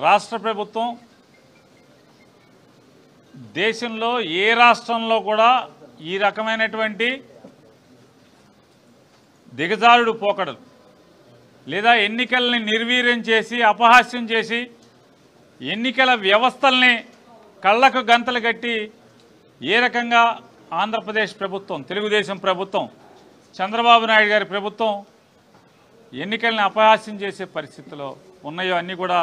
రాష్ట్ర ప్రభుత్వం దేశంలో ఏ రాష్ట్రంలో కూడా ఈ రకమైనటువంటి దిగజారుడు పోకడలు లేదా ఎన్నికల్ని నిర్వీర్యం చేసి అపహాస్యం చేసి ఎన్నికల వ్యవస్థల్ని కళ్ళకు గంతలు కట్టి ఏ రకంగా ఆంధ్రప్రదేశ్ ప్రభుత్వం, తెలుగుదేశం ప్రభుత్వం, చంద్రబాబు నాయుడు గారి ప్రభుత్వం ఎన్నికల్ని అపహాస్యం చేసే పరిస్థితిలో ఉన్నాయో అన్నీ కూడా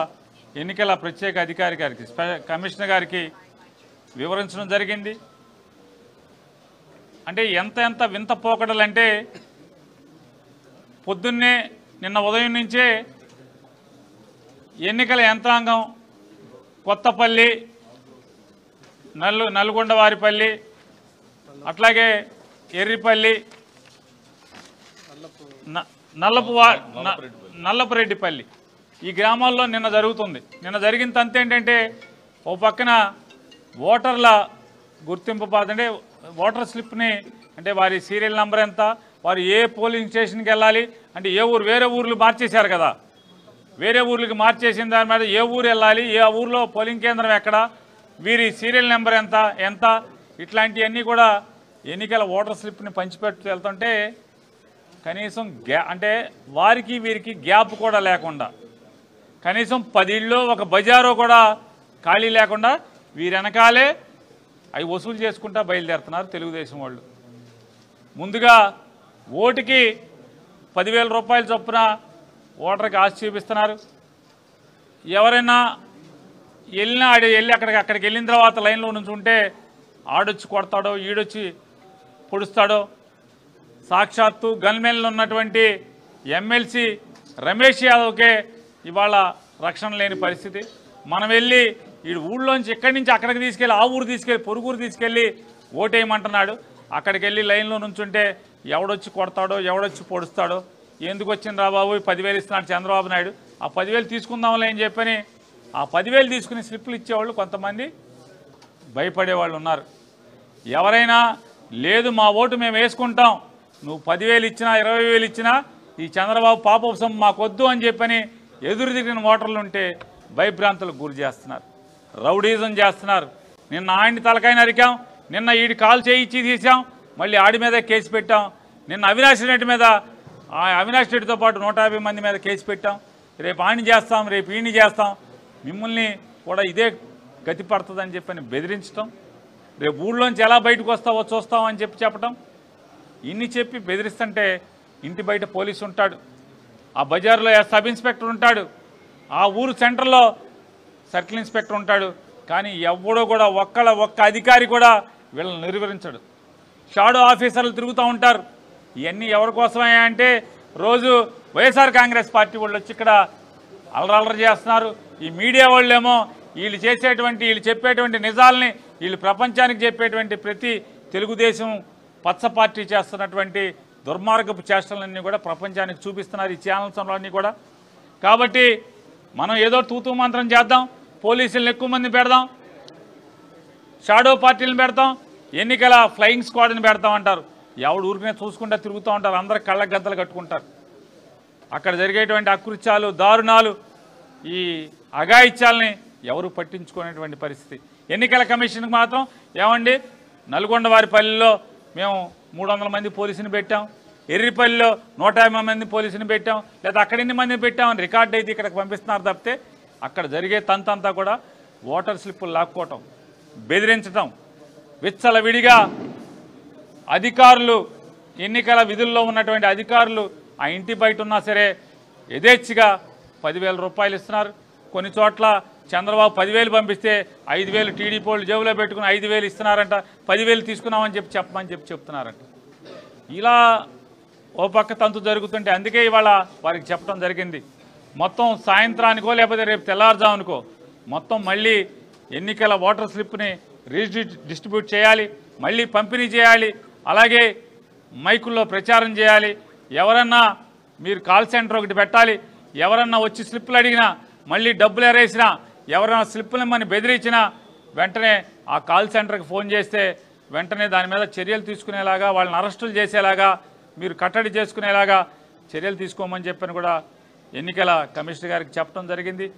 ఎన్నికల ప్రత్యేక అధికారి గారికి, కమిషనర్ గారికి వివరించడం జరిగింది. అంటే ఎంత వింత పోకడలంటే పొద్దున్నే నిన్న ఉదయం నుంచే ఎన్నికల యంత్రాంగం కొత్తపల్లి, నల్గొండవారిపల్లి, అట్లాగే ఎర్రిపల్లి, నల్లపురెడ్డిపల్లి ఈ గ్రామాల్లో నిన్న జరుగుతుంది. నిన్న జరిగిన తంతు ఏంటంటే ఓ పక్కన ఓటర్ల గుర్తింపు అంటే ఓటర్ స్లిప్ని, అంటే వారి సీరియల్ నెంబర్ ఎంత, వారు ఏ పోలింగ్ స్టేషన్కి వెళ్ళాలి, అంటే ఏ ఊరు, వేరే ఊర్లు మార్చేశారు కదా, వేరే ఊర్లకి మార్చేసిన దాని మీద ఏ ఊరు వెళ్ళాలి, ఏ ఊర్లో పోలింగ్ కేంద్రం ఎక్కడ, వీరి సీరియల్ నెంబర్ ఎంత ఇట్లాంటివన్నీ కూడా ఎన్నికల ఓటర్ స్లిప్ని పంచిపెట్టు వెళ్తుంటే కనీసం అంటే వారికి వీరికి గ్యాప్ కూడా లేకుండా, కనీసం 10 ఇళ్ళు ఒక బజారో కూడా ఖాళీ లేకుండా వీరి వెనకాలే అవి వసూలు చేసుకుంటా బయలుదేరుతున్నారు తెలుగుదేశం వాళ్ళు. ముందుగా ఓటుకి 10,000 రూపాయల చొప్పున ఓటర్కి ఆశ చూపిస్తున్నారు. ఎవరైనా వెళ్ళినా వెళ్ళి అక్కడికి వెళ్ళిన తర్వాత లైన్లో నుంచి ఉంటే ఆడొచ్చి కొడతాడో, ఈడొచ్చి పొడుస్తాడో. సాక్షాత్తు గన్మెన్లు ఉన్నటువంటి ఎమ్మెల్సీ రమేష్ యాదవ్కే ఇవాళ రక్షణ లేని పరిస్థితి. మనం వెళ్ళి ఈ ఊళ్ళోంచి ఇక్కడి నుంచి అక్కడికి తీసుకెళ్ళి, ఆ ఊరు తీసుకెళ్ళి, పొరుగురు తీసుకెళ్ళి ఓటేయమంటున్నాడు. అక్కడికి వెళ్ళి లైన్లో నుంచుంటే ఎవడొచ్చి కొడతాడో, ఎవడొచ్చి పొడుస్తాడో. ఎందుకు వచ్చింది రా బాబు, 10,000 ఇస్తున్నాడు చంద్రబాబు నాయుడు, ఆ 10,000 తీసుకుందాంలే అని చెప్పని ఆ 10,000 తీసుకుని స్లిప్పులు ఇచ్చేవాళ్ళు కొంతమంది భయపడేవాళ్ళు ఉన్నారు. ఎవరైనా లేదు మా ఓటు మేము వేసుకుంటాం, నువ్వు 10,000 ఇచ్చినా 20,000 ఇచ్చినా ఈ చంద్రబాబు పాపం మాకొద్దు అని చెప్పని ఎదురు తిరిగిన ఓటర్లు ఉంటే భయభ్రాంతులకు గురి చేస్తున్నారు, రౌడీజం చేస్తున్నారు. నిన్న ఆయన్ని తలకాయ నరికాం, నిన్న ఈడి కాలు చేయించి తీసాం, మళ్ళీ ఆడి మీద కేసు పెట్టాం. నిన్న అవినాష్ రెడ్డి మీద, అవినాష్ రెడ్డితో పాటు 150 మంది మీద కేసు పెట్టాం. రేపు ఆడిని చేస్తాం, రేపు ఈయన్ని చేస్తాం, మిమ్మల్ని కూడా ఇదే గతి పడుతుందని చెప్పని బెదిరించడం, రేపు ఊళ్ళోంచి ఎలా బయటకు వస్తావో చూస్తామని చెప్పటం, ఇన్ని చెప్పి బెదిరిస్తుంటే ఇంటి బయట పోలీసు ఉంటాడు, ఆ బజార్లో సబ్ ఇన్స్పెక్టర్ ఉంటాడు, ఆ ఊరు సెంటర్లో సర్కిల్ ఇన్స్పెక్టర్ ఉంటాడు. కానీ ఎవడో కూడా ఒక్క అధికారి కూడా వీళ్ళని నిర్వహించడు. షాడో ఆఫీసర్లు తిరుగుతూ ఉంటారు. ఇవన్నీ ఎవరి కోసమే అంటే రోజు వైఎస్ఆర్ కాంగ్రెస్ పార్టీ వాళ్ళు వచ్చి ఇక్కడ అలరలర చేస్తున్నారు. ఈ మీడియా వాళ్ళేమో వీళ్ళు చెప్పేటువంటి నిజాలని వీళ్ళు ప్రపంచానికి చెప్పేటువంటి ప్రతి తెలుగుదేశం పచ్చ పార్టీ చేస్తున్నటువంటి దుర్మార్గపు చేష్టలన్నీ కూడా ప్రపంచానికి చూపిస్తున్నారు ఈ ఛానల్స్ అన్నీ కూడా. కాబట్టి మనం ఏదో తూతూ మంత్రం చేద్దాం, పోలీసులను ఎక్కువ మంది పెడదాం, షాడో పార్టీలను పెడతాం, ఎన్నికల ఫ్లయింగ్ స్క్వాడ్ని పెడతాం అంటారు. ఎవడు ఊరికనే చూసుకుంటా తిరుగుతూ ఉంటారు, అందరూ కళ్ళ గద్దలు కట్టుకుంటారు. అక్కడ జరిగేటువంటి అకృత్యాలు, దారుణాలు, ఈ అఘాయిత్యాలని ఎవరు పట్టించుకునేటువంటి పరిస్థితి. ఎన్నికల కమిషన్కి మాత్రం ఏమండి, నల్గొండవారిపల్లిలో మేము 300 మంది పోలీసుని పెట్టాం, ఎర్రిపల్లిలో 150 మంది పోలీసుని పెట్టాం, లేదా అక్కడ ఎన్ని మంది పెట్టామని రికార్డు అయితే ఇక్కడికి పంపిస్తున్నారు తప్పితే అక్కడ జరిగే తంతంతా కూడా ఓటర్ స్లిప్పులు లాక్కోవటం, బెదిరించటం, విచ్చలవిడిగా అధికారులు, ఎన్నికల విధుల్లో ఉన్నటువంటి అధికారులు ఆ ఇంటి బయట ఉన్నా సరే యథేచ్ఛగా 10,000 రూపాయలు ఇస్తున్నారు. కొన్ని చోట్ల చంద్రబాబు 10,000 పంపిస్తే 5,000 టీడీపీ వాళ్ళు జేబులో పెట్టుకుని 5,000 ఇస్తున్నారంట, 10,000 తీసుకున్నామని చెప్పమని చెప్తున్నారంట. ఇలా ఓ పక్క తంతు జరుగుతుంటే అందుకే ఇవాళ వారికి చెప్పడం జరిగింది. మొత్తం సాయంత్రానికో లేకపోతే రేపు తెల్లారుజామునికో మొత్తం మళ్ళీ ఎన్నికల ఓటర్ స్లిప్ని డిస్ట్రిబ్యూట్ చేయాలి, మళ్ళీ పంపిణీ చేయాలి, అలాగే మైకుల్లో ప్రచారం చేయాలి. ఎవరన్నా మీరు కాల్ సెంటర్ ఒకటి పెట్టాలి, ఎవరన్నా వచ్చి స్లిప్పులు అడిగినా, మళ్ళీ డబ్బులు ఎరేసినా, ఎవరైనా స్లిప్పులు ఇమ్మని బెదిరించినా వెంటనే ఆ కాల్ సెంటర్కి ఫోన్ చేస్తే వెంటనే దాని మీద చర్యలు తీసుకునేలాగా, వాళ్ళని అరెస్టులు చేసేలాగా, మీరు కట్టడి చేసుకునేలాగా చర్యలు తీసుకోమని చెప్పని కూడా ఎన్నికల కమిషనర్ గారికి చెప్పడం జరిగింది.